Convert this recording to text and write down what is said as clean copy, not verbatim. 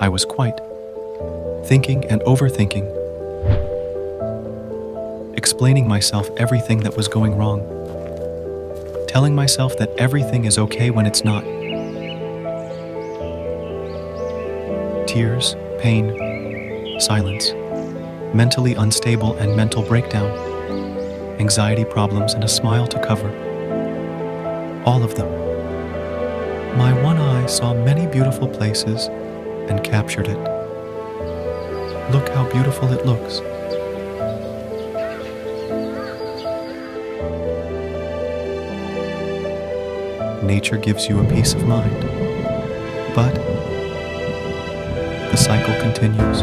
I was quite thinking and overthinking, explaining myself everything that was going wrong, telling myself that everything is okay when it's not. Tears, pain, silence, mentally unstable and mental breakdown, anxiety problems and a smile to cover. All of them. My one eye saw many beautiful places and captured it. Look how beautiful it looks. Nature gives you a peace of mind, but the cycle continues.